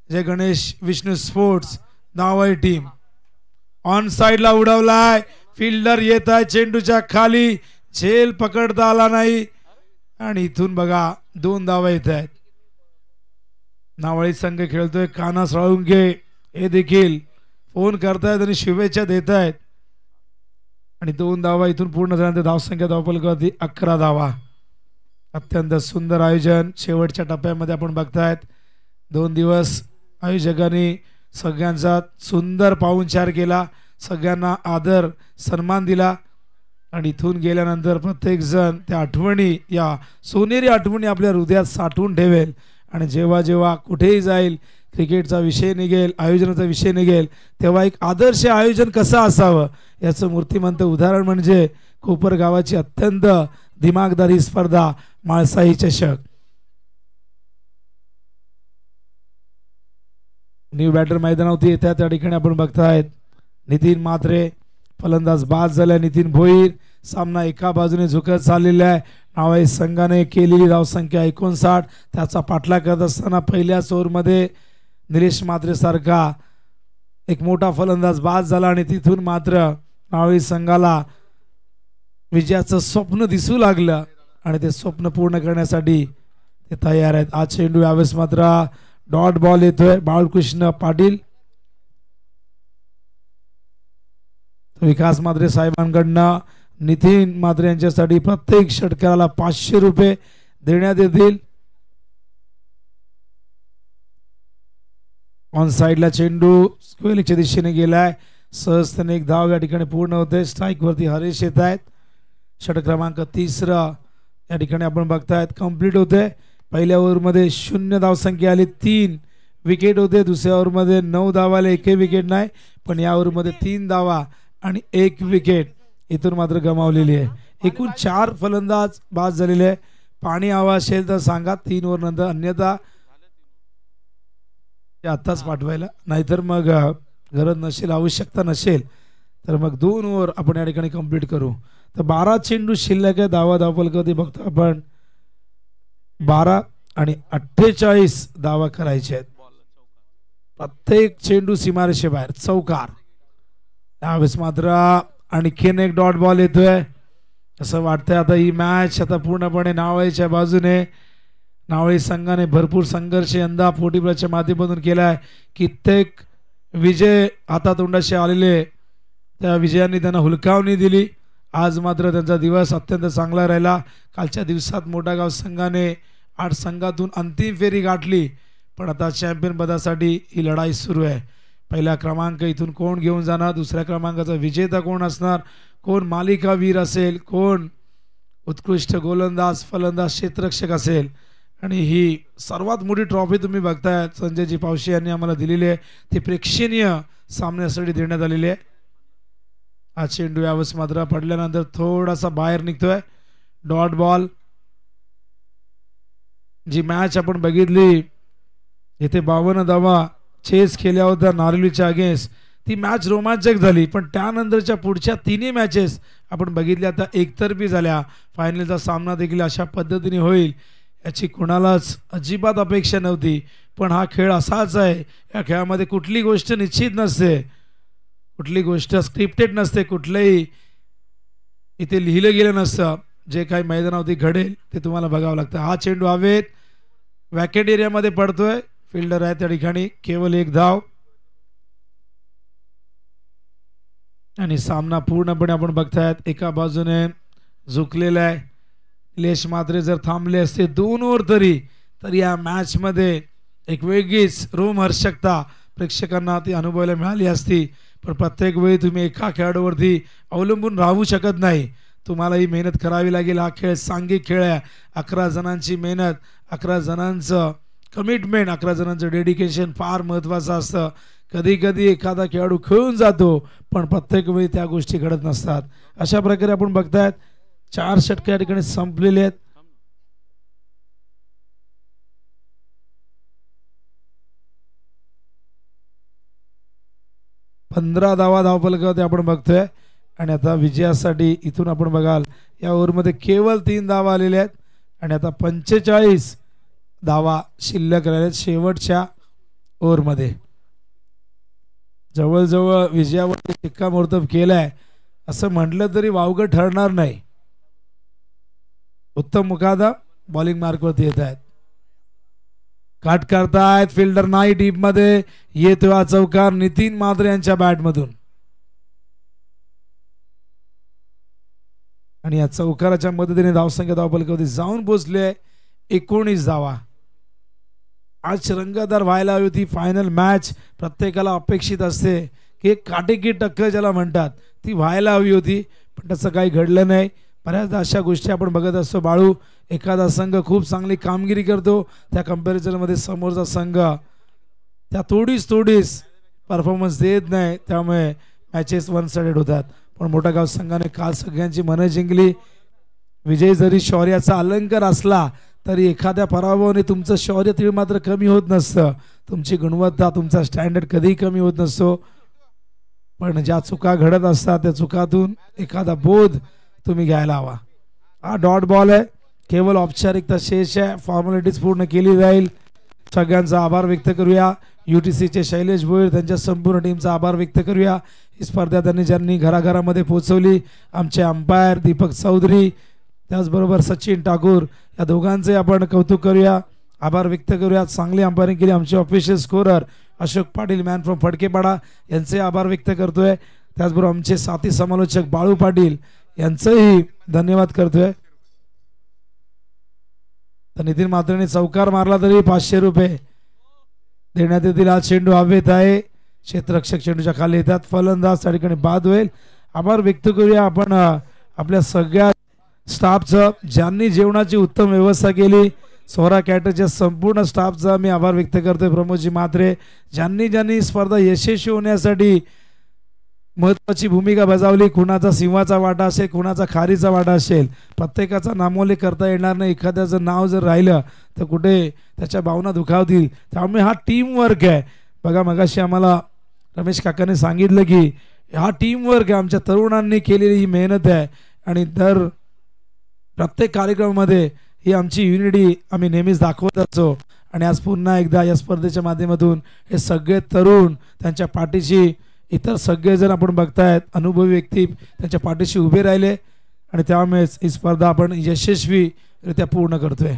जय गणेश विष्णू स्पोर्ट्स नावाई टीम ऑन साइडला उडवलाय, फिल्डर येत आहे चेंडूच्या खाली, झेल पकडता आला नाही आणि इथून बघा 2 धावा येत आहेत. नावळी संघ खेळतोय काना साळुंके, हे देखील फोन करतायत आणि शुभेच्छा देत आहेत आणि 2 धावा इथून पूर्ण झाल्यानंतर धावसंख्या धावफलकावरती 11 धावा. अत्यंत सुंदर आयोजन शेवटच्या टप्प्यामध्ये आपण बघतायत. 2 दिवस आयोजकांनी सगळ्यांचा सुंदर पाहुणचार केला, सगळ्यांना आदर सन्मान दिला आणि इथून गेल्यानंतर प्रत्येक जण त्या आठवणी, या सोनेरी आठवणी आपल्या हृदयात साठवून ठेवेल आणि जेव्हा जेव्हा कुठेही जाईल, क्रिकेटचा विषय निघेल, आयोजनाचा विषय निघेल, तेव्हा एक आदर्श आयोजन कसं असावं याचं मूर्तिमंत उदाहरण म्हणजे कोपरगावाची अत्यंत दिमागदारी स्पर्धा माळसाई चषक. न्यू बॅटर मैदानावरती येत्या त्या ठिकाणी आपण बघतायत नितीन म्हात्रे फलंदाज बाद झाला. नितीन भोईर सामना एका बाजूने झुकत चाललेला आहे. नावाई संघाने केलेली धावसंख्या 59, त्याचा पाठलाग करत असताना पहिल्याच ओव्हरमध्ये निलेश म्हात्रे सारखा एक मोठा फलंदाज बाद झाला आणि तिथून मात्र नावाई संघाला विजयाचं स्वप्न दिसू लागलं आणि ते स्वप्न पूर्ण करण्यासाठी ते तयार आहेत. आज चेंडू यावेळेस मात्र डॉट बॉल येतोय बाळकृष्ण पाटील. विकास म्हात्रे साहेबांकडनं नितीन म्हात्रे यांच्यासाठी प्रत्येक षटकाराला 500 रुपये देण्यात येतील. ऑन साइडला चेंडू स्क्वेअरच्या दिशेने गेलाय, सहजतेने एक धाव या ठिकाणी पूर्ण होते. स्ट्राईक वरती हरीश येत आहेत. षटक क्रमांक 3 या ठिकाणी आपण बघतायत कंप्लीट होते. पहिल्या ओव्हरमध्ये 0 धावसंख्या आली, 3 विकेट होते. दुसऱ्या ओव्हरमध्ये 9 धावा आले, एकही विकेट नाही, पण या ओव्हरमध्ये 3 धावा आणि 1 विकेट इथून मात्र गमावलेली आहे. एकूण 4 फलंदाज बाद झालेले आहे. पाणी हवा असेल तर सांगा 3 ओव्हर नंतर, अन्यथा आत्ताच पाठवायला, नाहीतर मग गरज नसेल, आवश्यकता नसेल तर मग 2 ओव्हर आपण या ठिकाणी कंप्लीट करू. तर 12 चेंडू शिल्लक आहे. धावफलकावरती बघतो आपण 12 आणि 48 धावा करायचे आहेत. प्रत्येक चेंडू सीमारेषेबाहेर चौकार. त्यावेळेस मात्र आणखीन एक डॉट बॉल येतोय. असं वाटतंय आता ही मॅच आता पूर्णपणे नावळीच्या बाजूने. नावळी संघाने भरपूर संघर्ष यंदा पोटीप्लसच्या माध्यमातून केलाय. कित्येक विजय हातातोंडाशी आलेले, त्या विजयांनी त्यांना हुलकावणी दिली. आज मात्र त्यांचा दिवस अत्यंत चांगला राहिला. कालच्या दिवसात मोठागाव संघाने 8 संघातून अंतिम फेरी गाठली, पण आता चॅम्पियन पदासाठी ही लढाई सुरू आहे. पहिला क्रमांक इथून कोण घेऊन जाणार, दुसऱ्या क्रमांकाचा विजेता कोण असणार, कोण मालिकावीर असेल, कोण उत्कृष्ट गोलंदाज फलंदाज क्षेत्ररक्षक असेल. आणि ही सर्वात मोठी ट्रॉफी तुम्ही बघताय संजयजी पावशे यांनी आम्हाला दिलेली आहे, ती प्रेक्षणीय सामन्यासाठी देण्यात आलेली आहे. हा चेंडू यावेळेस मात्र पडल्यानंतर थोडासा बाहेर निघतोय. Dot ball. जी मॅच आपण बघितली इथे 52 धावा चेस केल्या होत्या नारिलीच्या अगेन्स्ट, ती मॅच रोमांचक झाली, पण त्यानंतरच्या पुढच्या 3 मॅचेस आपण बघितल्या आता एकतर्फी झाल्या. फायनलचा सामना देखील अशा पद्धतीने होईल याची कुणालाच अजिबात अपेक्षा नव्हती. पण हा खेळ असाच आहे, या खेळामध्ये कुठली गोष्ट निश्चित नसते, कुठली गोष्ट स्क्रिप्टेड नसते, कुठलंही इथे लिहिलं गेलं नसतं. जे काही मैदानावरती घडेल ते तुम्हाला बघावं लागतं. हा चेंडू हवेत वॅकेट एरियामध्ये पडतोय. फिल्डर आहे त्या ठिकाणी, केवळ 1 धाव आणि सामना पूर्णपणे आपण बघतायत एका बाजूने झुकलेला आहे. निलेश म्हात्रे जर थांबले असते 2 ओव्हर तरी तर या मॅच मध्ये एक वेगळीच रोमहर्षकता प्रेक्षकांना ती अनुभवायला मिळाली असती. पण प्रत्येक वेळी तुम्ही एका खेळाडूवरती अवलंबून राहू शकत नाही, तुम्हाला ही मेहनत करावी लागेल. हा खेळ सांघिक खेळ आहे. 11 जणांची मेहनत, 11 जणांचं कमिटमेंट, 11 जणांचं डेडिकेशन फार महत्त्वाचं असतं. कधी कधी एखादा खेळाडू खेळून जातो, पण प्रत्येक वेळी त्या गोष्टी घडत नसतात. अशा प्रकारे आपण बघतायत 4 षटके या ठिकाणी संपलेले आहेत. पंधरा धावा धावफलकावरती आपण बघतोय आणि आता विजयासाठी इथून आपण बघाल या ओव्हरमध्ये केवळ 3 धावा आलेल्या आहेत आणि आता 45 धावा शिल्लक राहिल्या शेवटच्या ओव्हरमध्ये. जवळजवळ विजयावरती शिक्कामोर्तब केलाय असं म्हटलं तरी वावगं ठरणार नाही. उत्तम मुकादम बॉलिंग मार्कवरती येत आहेत. काट करतायत फिल्डर नाही डीप मध्ये. येतो हा चौकार नितीन म्हात्रे यांच्या बॅट मधून आणि या चौकाराच्या मदतीने धावसंख्या धावफलकावरती जाऊन पोहोचले 19 धावा. आज रंगतदार व्हायला हवी होती फायनल मॅच. प्रत्येकाला अपेक्षित असते की एक काटेकी टक्कर ज्याला म्हणतात ती व्हायला हवी होती, पण तसं काही घडलं नाही. बऱ्याचदा अशा गोष्टी आपण बघत असतो बाळू. एखादा संघ खूप चांगली कामगिरी करतो, त्या कंपॅरिझन मध्ये समोरचा संघ त्या थोडीच परफॉर्मन्स देत नाही, त्यामुळे मॅचेस वन साइडेड होतात. पण मोठागाव संघाने काल सगळ्यांची मनं जिंकली. विजय जरी शौर्याचा अलंकार असला तरी एखाद्या पराभवाने तुमचं शौर्य तीळ मात्र कमी होत नसतं. तुमची गुणवत्ता तुमचा स्टँडर्ड कधीही कमी होत नसतो. पण ज्या चुका घडत असतात त्या चुकातून एखादा बोध तुम्ही घ्यायला हवा. हा डॉट बॉल आहे, केवळ औपचारिकता शेष आहे, फॉर्मॅलिटीज पूर्ण केली जाईल. सगळ्यांचा आभार व्यक्त करूया. UTCचे शैलेश भोईर त्यांच्या संपूर्ण टीमचा आभार व्यक्त करूया. ही स्पर्धा त्यांनी ज्यांनी घराघरामध्ये पोहोचवली, आमचे अंपायर दीपक चौधरी त्याचबरोबर सचिन ठाकूर, या दोघांचे आपण कौतुक करूया, आभार व्यक्त करूया. चांगली अंपायरिंग केली आमचे official scorer Ashok Patil man from Phadkepada यांचे आभार व्यक्त करतोय. त्याचबरोबर आमचे साथी समालोचक बाळू पाटील यांचंही धन्यवाद करतोय. तर नितीन म्हात्रेने चौकार मारला तरी 500 रुपये देण्यात येतील. आज चेंडू हवेत आहे, क्षेत्ररक्षक चेंडूच्या खाली येतात, फलंदाज त्या ठिकाणी बाद होईल. आभार व्यक्त करूया आपण आपल्या सगळ्या स्टाफचं ज्यांनी जेवणाची उत्तम व्यवस्था केली. सोहरा कॅटरच्या संपूर्ण स्टाफचा मी आभार व्यक्त करतोय. प्रमोदजी म्हात्रे ज्यांनी स्पर्धा यशस्वी होण्यासाठी महत्त्वाची भूमिका बजावली. कुणाचा सिंहाचा वाटा असेल, कुणाचा खारीचा वाटा असेल, प्रत्येकाचा नामोल्लेख करता येणार नाही. एखाद्याचं नाव जर राहिलं तर कुठे त्याच्या भावना दुखावतील. त्यामुळे हा टीम वर्क आहे. बघा मगाशी आम्हाला रमेश काकाने सांगितलं की हा टीम वर्क आहे, आमच्या तरुणांनी केलेली ही मेहनत आहे. आणि दर प्रत्येक कार्यक्रमामध्ये ही आमची युनिटी आम्ही नेहमीच दाखवत असतो. आणि आज पुन्हा एकदा या स्पर्धेच्या माध्यमातून हे सगळे तरुण त्यांच्या पाठीशी, इतर सगळेजण आपण बघतायत अनुभवी व्यक्ती त्यांच्या पाठीशी उभे राहिले आणि त्यामुळेच ही स्पर्धा आपण यशस्वीरित्या पूर्ण करतोय.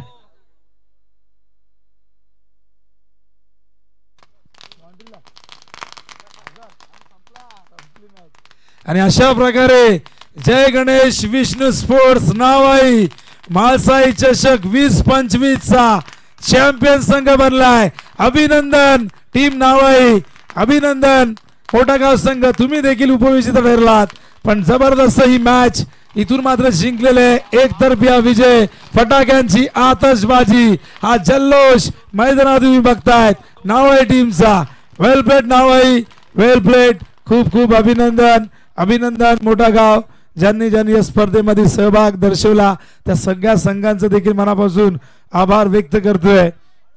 आणि अशा प्रकारे जय गणेश विष्णू स्पोर्ट्स नावाई म्हाळसाई चषक 2025 चा चॅम्पियन संघ बनलाय. अभिनंदन टीम नावाई, अभिनंदन मोठागाव संघ, तुम्ही देखील उपविजेता ठरलात. पण जबरदस्त ही मॅच इथून मात्र जिंकलेले एकतर्फी विजय, फटाक्यांची आतषबाजी, हा जल्लोष मैदानात तुम्ही बघतायत नावाई टीमचा. वेल प्लेड नावाई, वेल प्लेड. खूप खूप अभिनंदन, अभिनंदन मोठागाव ज्यांनी या स्पर्धेमध्ये सहभाग दर्शवला त्या सगळ्या संघांचं देखील मनापासून आभार व्यक्त करतोय.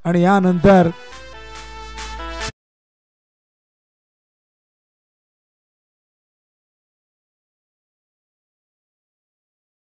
आणि यानंतर